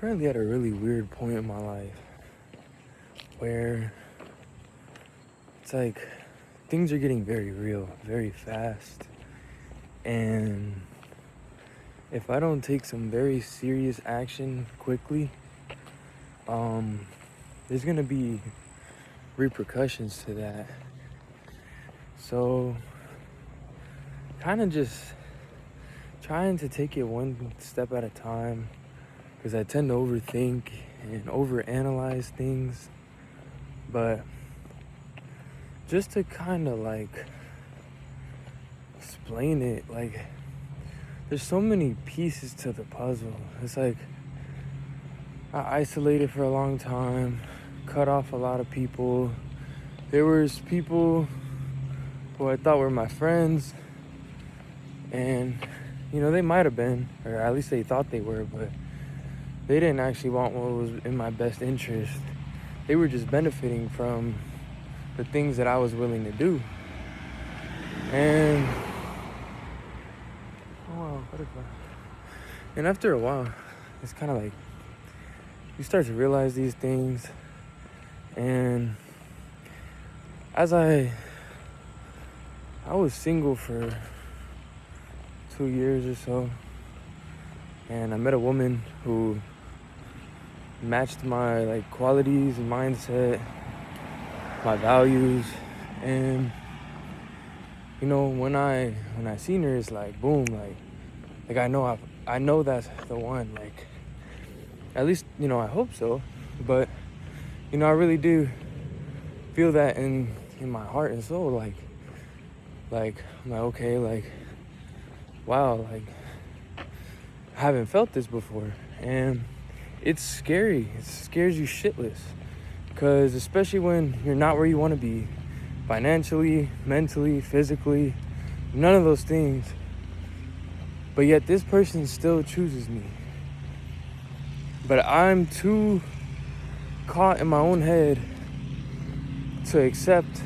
currently at a really weird point in my life where it's like things are getting very real, very fast. And if I don't take some very serious action quickly, there's gonna be repercussions to that. So, kind of just trying to take it one step at a time because I tend to overthink and overanalyze things. But just to kind of like explain it, like there's so many pieces to the puzzle. It's like I isolated for a long time, cut off a lot of people. There was people who I thought were my friends, and they might have been, or at least they thought they were, but they didn't actually want what was in my best interest. They were just benefiting from the things that I was willing to do. And after a while, it's kind of like you start to realize these things. And as I was single for 2 years or so, and I met a woman who matched my qualities and mindset, my values. And when I seen her, it's like boom, like I know that's the one, at least I hope so. But I really do feel that in my heart and soul, I'm like, okay, wow, I haven't felt this before. And it's scary. It scares you shitless. Because especially when you're not where you want to be, financially, mentally, physically, none of those things. But yet this person still chooses me. But I'm too caught in my own head to accept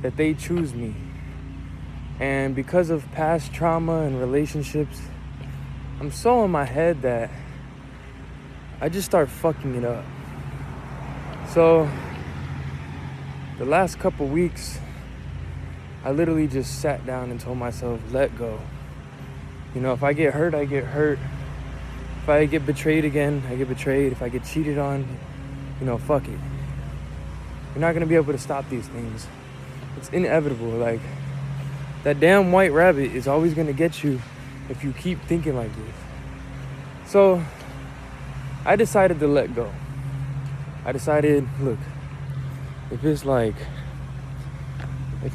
that they choose me. And because of past trauma and relationships, I'm so in my head that I just start fucking it up. So the last couple weeks, I literally just sat down and told myself, let go. If I get hurt, I get hurt. If I get betrayed again, I get betrayed. If I get cheated on, fuck it. You're not gonna be able to stop these things. It's inevitable. That damn white rabbit is always gonna get you if you keep thinking like this. So I decided to let go. I decided, look, if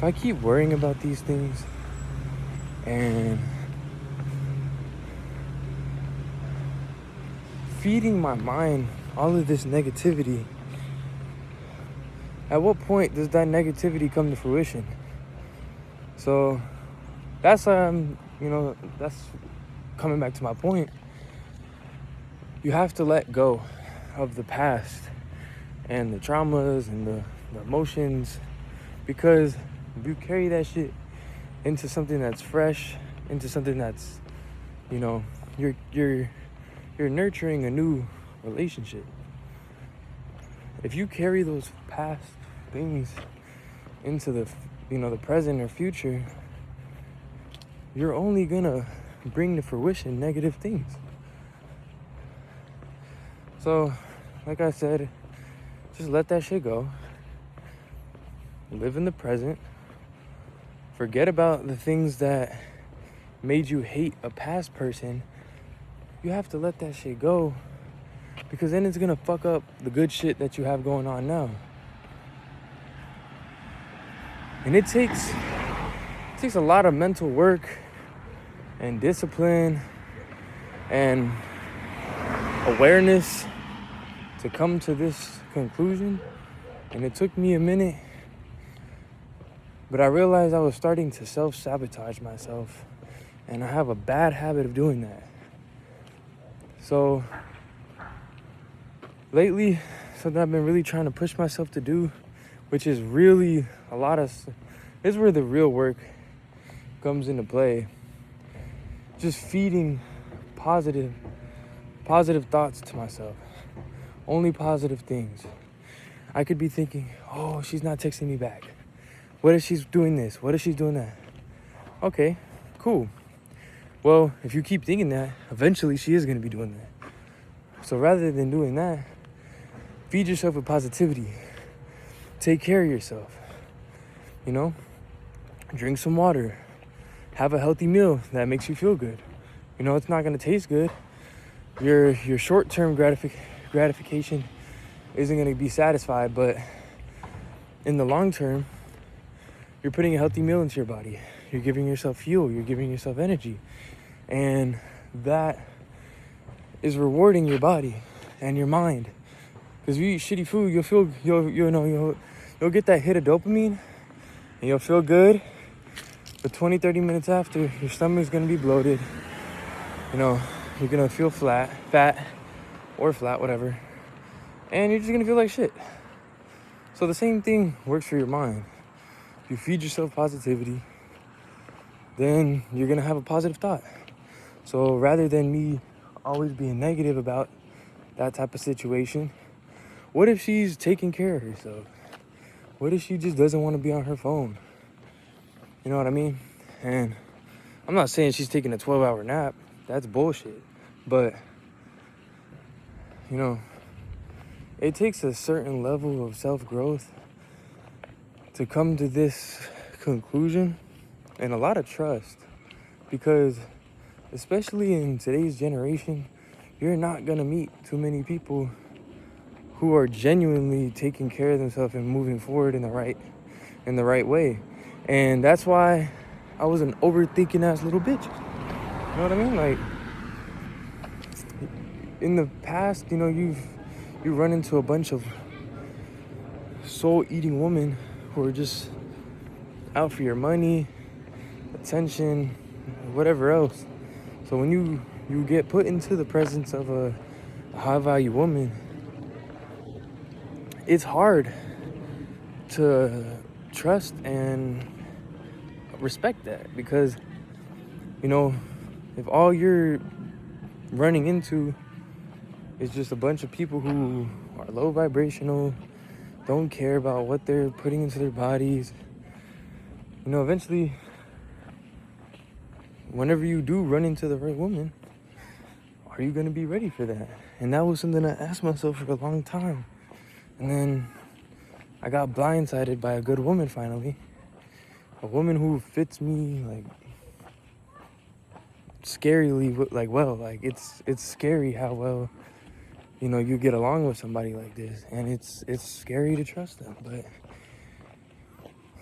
I keep worrying about these things and feeding my mind all of this negativity, at what point does that negativity come to fruition? So that's that's coming back to my point. You have to let go of the past and the traumas and the emotions, because if you carry that shit into something that's fresh, into something that's, you're nurturing a new relationship. If you carry those past things into the present or future, you're only gonna bring to fruition negative things. So, like I said, just let that shit go. Live in the present. Forget about the things that made you hate a past person. You have to let that shit go, because then it's gonna fuck up the good shit that you have going on now. And it takes a lot of mental work and discipline and awareness to come to this conclusion. And it took me a minute, but I realized I was starting to self-sabotage myself, and I have a bad habit of doing that. So lately, something I've been really trying to push myself to do, which is really is where the real work comes into play. Just feeding positive positive thoughts to myself. Only positive things. I could be thinking, oh, she's not texting me back. What if she's doing this? What if she's doing that? Okay, cool. Well, if you keep thinking that, eventually she is going to be doing that. So rather than doing that, feed yourself with positivity. Take care of yourself. You know, drink some water. Have a healthy meal that makes you feel good. You know, it's not going to taste good. Your short-term gratification isn't going to be satisfied, but in the long term, you're putting a healthy meal into your body. You're giving yourself fuel. You're giving yourself energy. And that is rewarding your body and your mind. Because if you eat shitty food, you'll get that hit of dopamine and you'll feel good. But 20, 30 minutes after, your stomach's going to be bloated. You know, you're going to feel fat, or flat, whatever. And you're just going to feel like shit. So the same thing works for your mind. If you feed yourself positivity, then you're going to have a positive thought. So rather than me always being negative about that type of situation, what if she's taking care of herself? What if she just doesn't want to be on her phone? You know what I mean? And I'm not saying she's taking a 12-hour nap. That's bullshit. But, you know, it takes a certain level of self-growth to come to this conclusion, and a lot of trust. Because especially in today's generation, you're not gonna meet too many people who are genuinely taking care of themselves and moving forward in the right way. And that's why I was an overthinking ass little bitch. You know what I mean? Like, in the past, you know, you run into a bunch of soul-eating women who are just out for your money, attention, whatever else. So when you get put into the presence of a high-value woman, it's hard to trust and respect that, because, you know, if all you're running into is just a bunch of people who are low vibrational, don't care about what they're putting into their bodies, you know, eventually, whenever you do run into the right woman, are you going to be ready for that? And that was something I asked myself for a long time. And then I got blindsided by a good woman finally. A woman who fits me like scarily, like, well, like it's scary how well, you know, you get along with somebody like this, and it's scary to trust them. But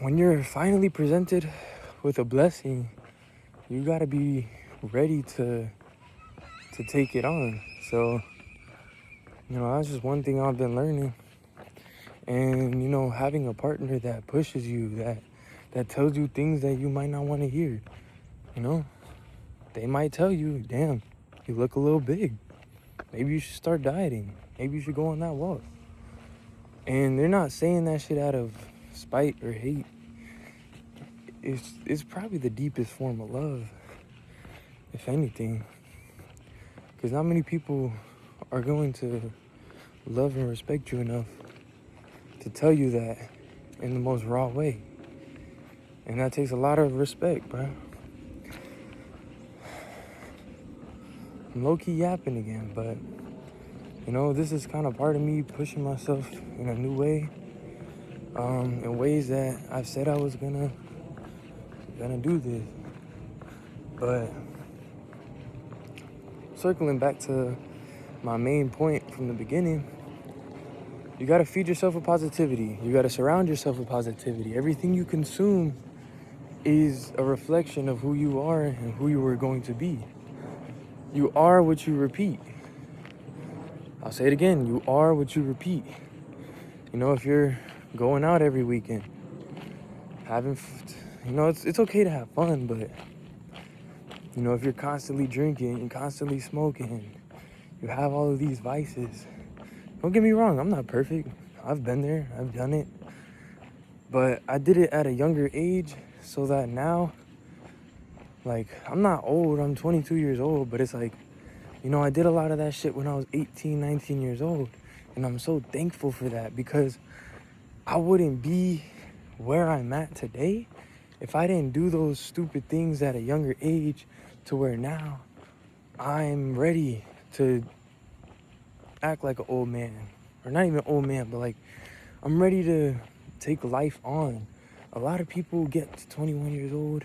when you're finally presented with a blessing, you gotta be ready to take it on. So, you know, that's just one thing I've been learning. And, you know, having a partner that pushes you, that tells you things that you might not want to hear, you know, they might tell you, damn, you look a little big. Maybe you should start dieting. Maybe you should go on that walk. And they're not saying that shit out of spite or hate. It's probably the deepest form of love, if anything. Because not many people are going to love and respect you enough to tell you that in the most raw way. And that takes a lot of respect, bro. I'm low-key yapping again, but, you know, this is kind of part of me pushing myself in a new way, in ways that I've said I was gonna do this. But circling back to my main point from the beginning, you gotta feed yourself with positivity. You gotta surround yourself with positivity. Everything you consume is a reflection of who you are and who you are going to be. You are what you repeat. I'll say it again, you are what you repeat. You know, if you're going out every weekend, you know, it's okay to have fun, but, you know, if you're constantly drinking and constantly smoking, you have all of these vices. Don't get me wrong, I'm not perfect. I've been there, I've done it. But I did it at a younger age so that now, like, I'm not old, I'm 22 years old, but it's like, You know, I did a lot of that shit when I was 18, 19 years old. And I'm so thankful for that, because I wouldn't be where I'm at today if I didn't do those stupid things at a younger age, to where now I'm ready to act like an old man. Or not even old man, but like I'm ready to take life on. A lot of people get to 21 years old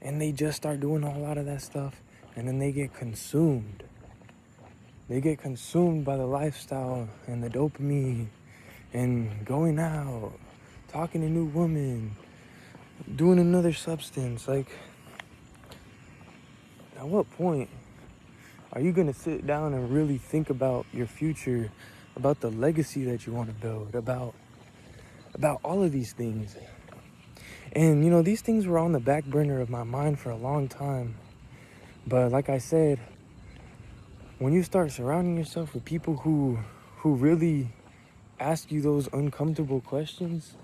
and they just start doing a lot of that stuff, and then they get consumed. They get consumed by the lifestyle and the dopamine and going out, talking to new women, doing another substance. Like, at what point are you gonna sit down and really think about your future, about the legacy that you want to build, about all of these things? And you know, these things were on the back burner of my mind for a long time. But like I said, when you start surrounding yourself with people who really ask you those uncomfortable questions,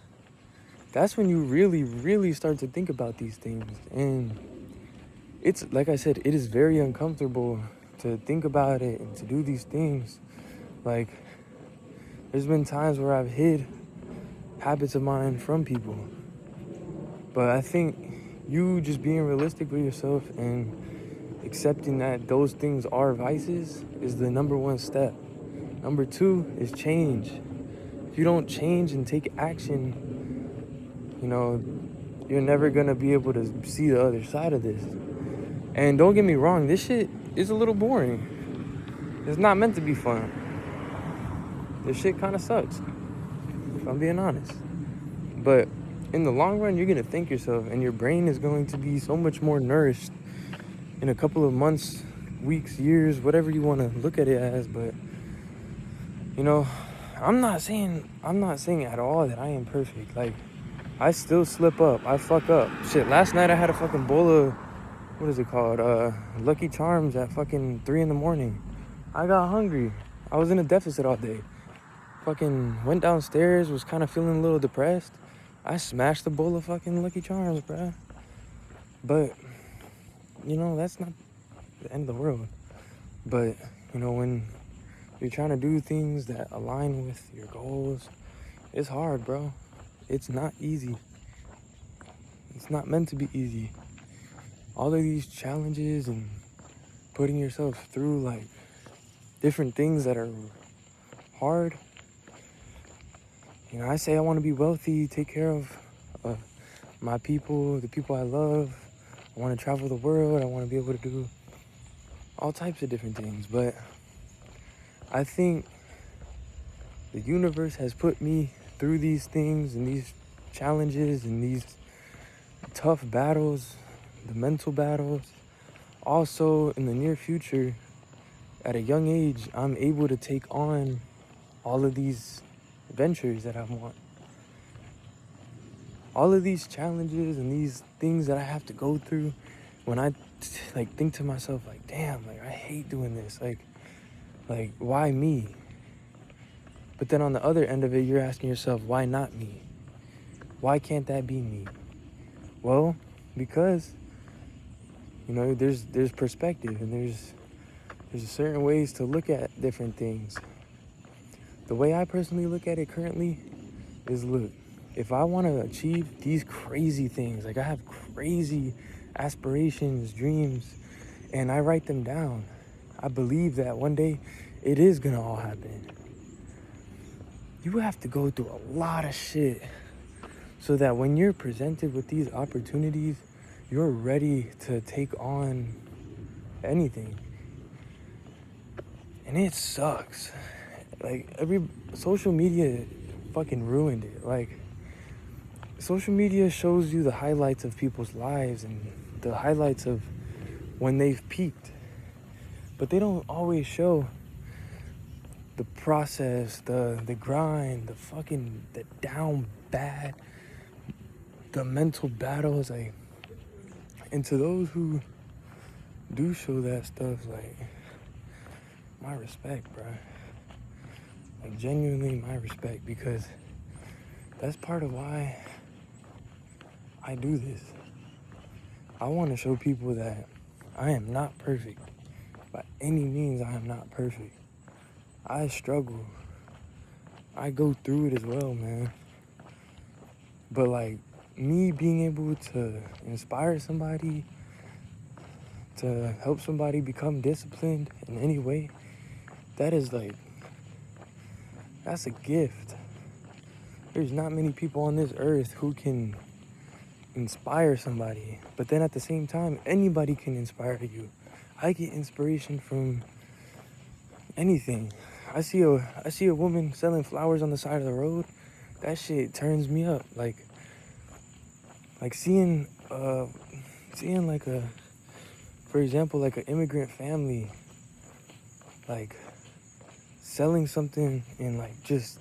that's when you really start to think about these things. And it's, like I said, it is very uncomfortable to think about it and to do these things. Like, there's been times where I've hid habits of mine from people. But I think you just being realistic with yourself and accepting that those things are vices is the number one step. Number two is change. If you don't change and take action, you know, you're never gonna be able to see the other side of this. And don't get me wrong, this shit is a little boring. It's not meant to be fun. This shit kind of sucks, if I'm being honest. But in the long run, you're gonna thank yourself, and your brain is going to be so much more nourished in a couple of months, weeks, years, whatever you want to look at it as. But you know, I'm not saying at all that I am perfect. Like, I still slip up, I fuck up. Shit, last night I had a fucking bowl of, what is it called? Lucky Charms at fucking 3 a.m. I got hungry. I was in a deficit all day. Fucking went downstairs, was kind of feeling a little depressed. I smashed the bowl of fucking Lucky Charms, bruh. But, you know, that's not the end of the world. But, you know, when you're trying to do things that align with your goals, it's hard, bro. It's not easy. It's not meant to be easy. All of these challenges and putting yourself through, like, different things that are hard. You know, I say I want to be wealthy, take care of my people, the people I love. I want to travel the world. I want to be able to do all types of different things. But I think the universe has put me through these things and these challenges and these tough battles, the mental battles. Also, in the near future, at a young age, I'm able to take on all of these ventures that I want. All of these challenges and these things that I have to go through, when I like think to myself, like, damn, like, I hate doing this. Like, why me? But then on the other end of it, you're asking yourself, why not me? Why can't that be me? Well, because, you know, there's perspective, and there's certain ways to look at different things. The way I personally look at it currently is, look, if I want to achieve these crazy things, like, I have crazy aspirations, dreams, and I write them down, I believe that one day it is gonna all happen. You have to go through a lot of shit so that when you're presented with these opportunities, you're ready to take on anything. And it sucks. Like, social media fucking ruined it. Like, social media shows you the highlights of people's lives and the highlights of when they've peaked. But they don't always show the process, the grind, the down bad, the mental battles. Like, and to those who do show that stuff, like, my respect, bro. Like, genuinely my respect, because that's part of why I do this. I want to show people that I am not perfect. by any means, I am not perfect. I struggle. I go through it as well, man. But like, me being able to inspire somebody, to help somebody become disciplined in any way, that is like, that's a gift. There's not many people on this earth who can inspire somebody, but then at the same time, anybody can inspire you. I get inspiration from anything. I see a woman selling flowers on the side of the road. That shit turns me up. Like seeing like for example, like an immigrant family, like selling something and like just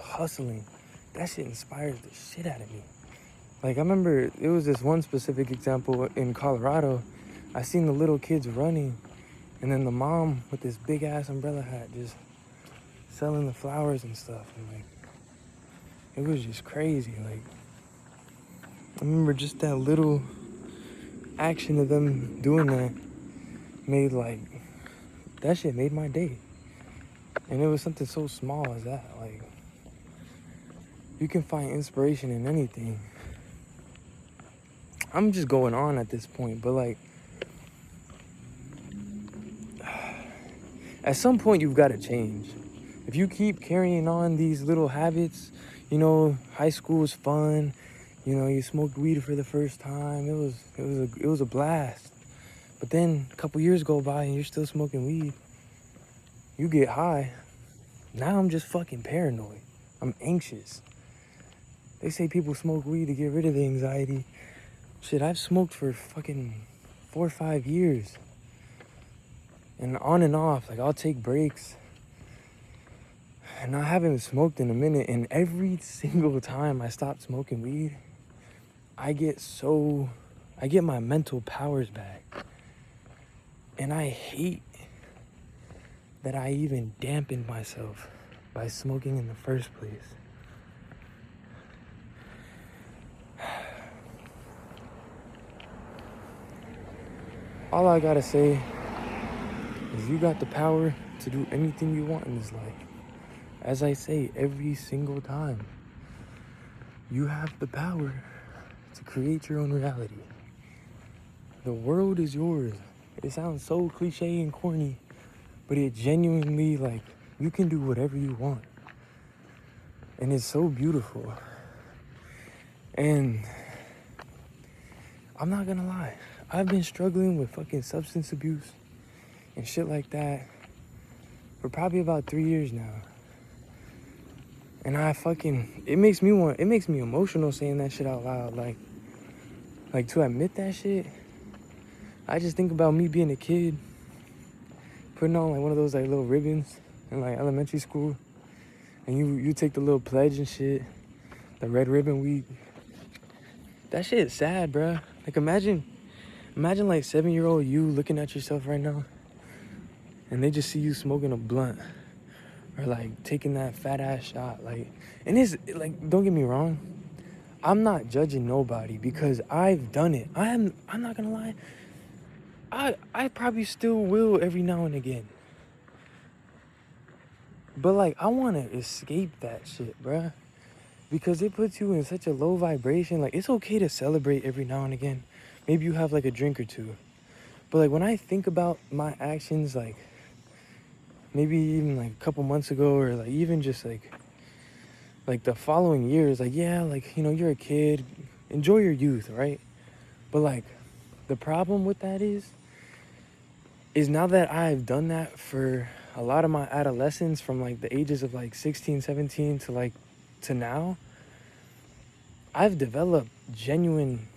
hustling. That shit inspires the shit out of me. Like, I remember it was this one specific example in Colorado. I seen the little kids running, and then the mom with this big ass umbrella hat just selling the flowers and stuff. And like, it was just crazy. Like, I remember just that little action of them doing that made like, that shit made my day. And it was something so small as that. Like, you can find inspiration in anything. I'm just going on at this point, but like, at some point you've got to change. If you keep carrying on these little habits, you know, high school was fun, you know, you smoked weed for the first time, it was a blast. But then a couple years go by and you're still smoking weed. You get high. Now I'm just fucking paranoid. I'm anxious. They say people smoke weed to get rid of the anxiety. Shit, I've smoked for fucking 4 or 5 years. And on and off, like, I'll take breaks. And I haven't smoked in a minute. And every single time I stop smoking weed, I get my mental powers back. And I hate that I even dampened myself by smoking in the first place. All I gotta say is you got the power to do anything you want in this life. As I say every single time, you have the power to create your own reality. The world is yours. It sounds so cliche and corny, but it genuinely, like, you can do whatever you want. And it's so beautiful. And I'm not gonna lie, I've been struggling with fucking substance abuse and shit like that for probably about 3 years now. And it makes me emotional saying that shit out loud. Like to admit that shit, I just think about me being a kid, putting on like one of those like little ribbons in like elementary school, and you take the little pledge and shit, the red ribbon week. That shit is sad, bruh. Like, imagine like 7-year-old you looking at yourself right now, and they just see you smoking a blunt or like taking that fat ass shot. Like, and it's like, don't get me wrong, I'm not judging nobody because I've done it. I'm not gonna lie, I probably still will every now and again. But like, I wanna escape that shit, bruh. Because it puts you in such a low vibration. Like, it's okay to celebrate every now and again. Maybe you have like a drink or two. But like, when I think about my actions, like maybe even like a couple months ago, or like even just like the following years, like, yeah, like, you know, you're a kid, enjoy your youth, right? But like, the problem with that is now that I've done that for a lot of my adolescence, from like the ages of like 16, 17 to now, I've developed genuine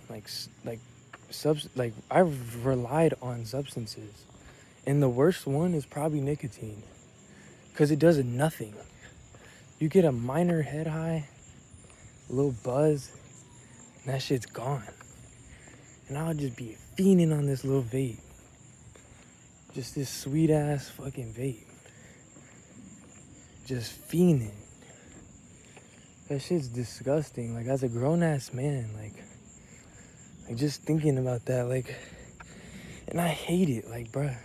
I've relied on substances. And the worst one is probably nicotine, because it does nothing. You get a minor head high, a little buzz, and that shit's gone. And I'll just be fiending on this little vape. Just this sweet ass fucking vape. Just fiending. That shit's disgusting. Like, as a grown ass man, like just thinking about that, like, and I hate it. Like, bruh,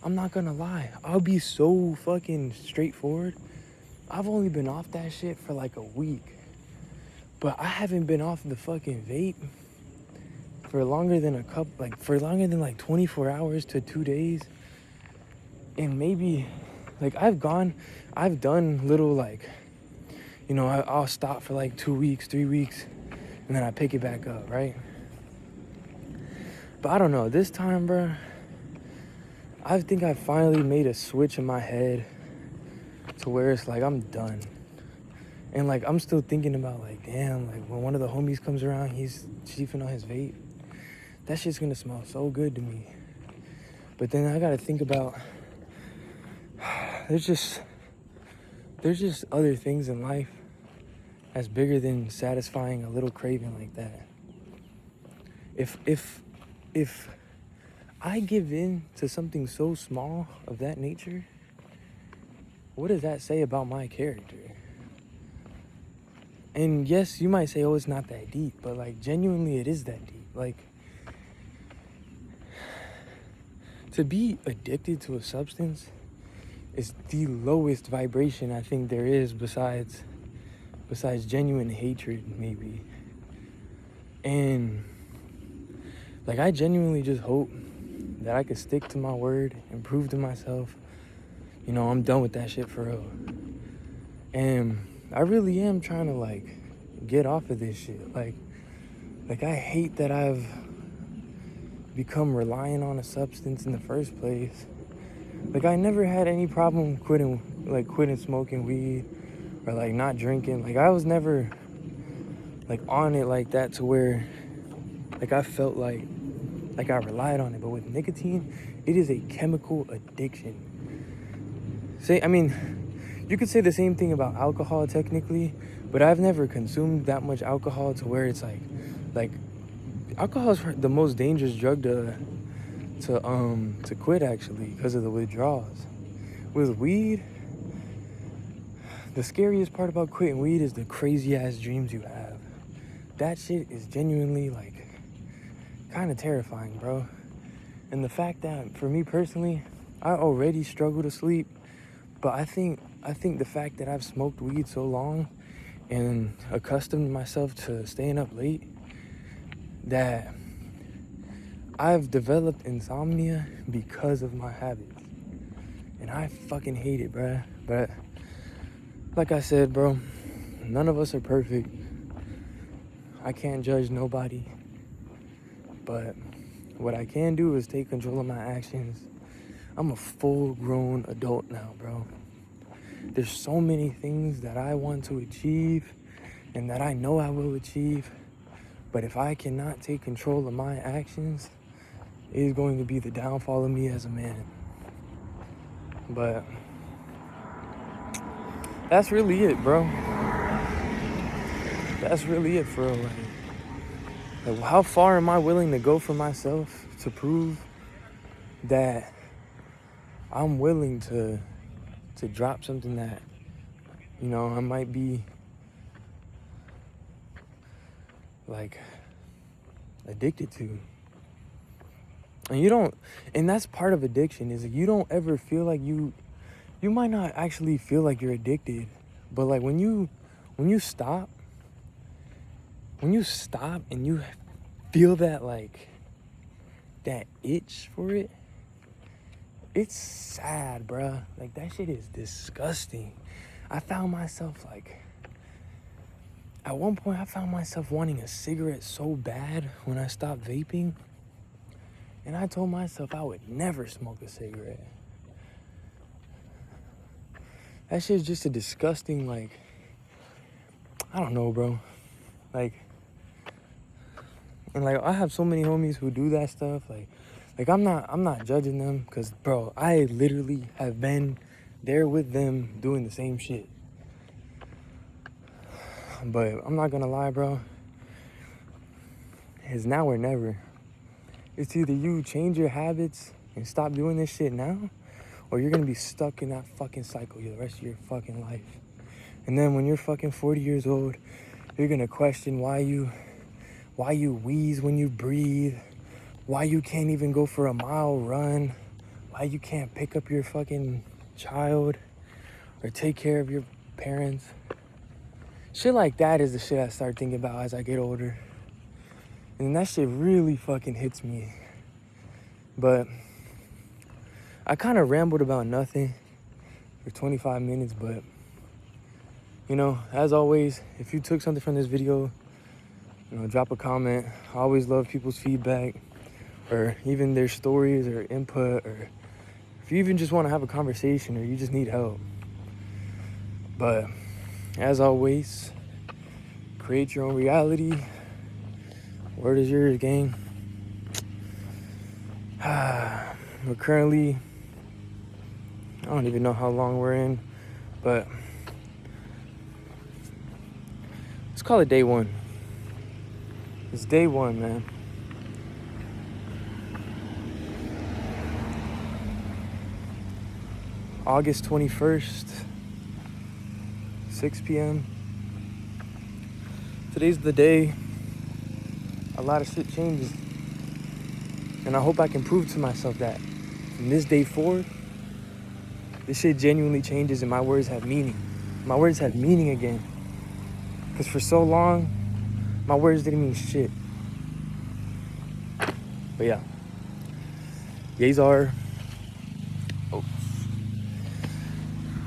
I'm not gonna lie. I'll be so fucking straightforward. I've only been off that shit for like a week. But I haven't been off the fucking vape for longer than for longer than like 24 hours to 2 days. And maybe, like, I've done little, like, I'll stop for like 2 weeks, 3 weeks, and then I pick it back up, right? But I don't know, this time, bro, I think I finally made a switch in my head to where it's like, I'm done. And like, I'm still thinking about like, damn, like when one of the homies comes around, he's chiefing on his vape, that shit's gonna smell so good to me. But then I gotta think about, there's just other things in life that's bigger than satisfying a little craving like that. If I give in to something so small of that nature, what does that say about my character? And yes, you might say, oh, it's not that deep, but like genuinely it is that deep. Like, to be addicted to a substance is the lowest vibration I think there is besides genuine hatred, maybe. And like, I genuinely just hope that I could stick to my word and prove to myself, I'm done with that shit for real. And I really am trying to like get off of this shit. Like I hate that I've become reliant on a substance in the first place. Like, I never had any problem quitting smoking weed or like not drinking. Like, I was never like on it like that to where like I felt like I relied on it. But with nicotine, it is a chemical addiction. You could say the same thing about alcohol technically, but I've never consumed that much alcohol to where it's like alcohol is the most dangerous drug to quit, actually, because of the withdrawals. With weed, the scariest part about quitting weed is the crazy ass dreams you have. That shit is genuinely like kind of terrifying, bro. And the fact that for me personally, I already struggle to sleep, but I think the fact that I've smoked weed so long and accustomed myself to staying up late, that I've developed insomnia because of my habits. And I fucking hate it, bruh. But like I said, bro, none of us are perfect. I can't judge nobody. But what I can do is take control of my actions. I'm a full-grown adult now, bro. There's so many things that I want to achieve and that I know I will achieve. But if I cannot take control of my actions, it is going to be the downfall of me as a man. But that's really it, bro. That's really it for real. Like, how far am I willing to go for myself to prove that I'm willing to drop something that, I might be like addicted to. And that's part of addiction, is you don't ever feel like you might not actually feel like you're addicted, but like when you stop and you feel that, like, that itch for it, it's sad, bruh. Like, that shit is disgusting. I found myself, like, at one point I found myself wanting a cigarette so bad when I stopped vaping. And I told myself I would never smoke a cigarette. That shit's just a disgusting, like, I don't know, bro. Like, and like, I have so many homies who do that stuff. Like I'm not judging them, because, bro, I literally have been there with them doing the same shit. But I'm not gonna lie, bro. It's now or never. It's either you change your habits and stop doing this shit now, or you're gonna be stuck in that fucking cycle the rest of your fucking life. And then when you're fucking 40 years old, you're gonna question why you wheeze when you breathe, why you can't even go for a mile run, why you can't pick up your fucking child or take care of your parents. Shit like that is the shit I start thinking about as I get older. And that shit really fucking hits me. But I kind of rambled about nothing for 25 minutes, but you know, as always, if you took something from this video, you know, drop a comment. I always love people's feedback or even their stories or input, or if you even just want to have a conversation or you just need help. But as always, create your own reality. Word is yours, gang. We're currently, I don't even know how long we're in, but let's call it day one. It's day one, man. August 21st, 6 p.m. Today's the day a lot of shit changes. And I hope I can prove to myself that from this day forward, this shit genuinely changes and my words have meaning. My words have meaning again. Because for so long, my words didn't mean shit. But yeah. Yazar. Oh.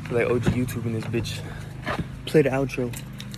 I feel like OG YouTube in this bitch. Play the outro.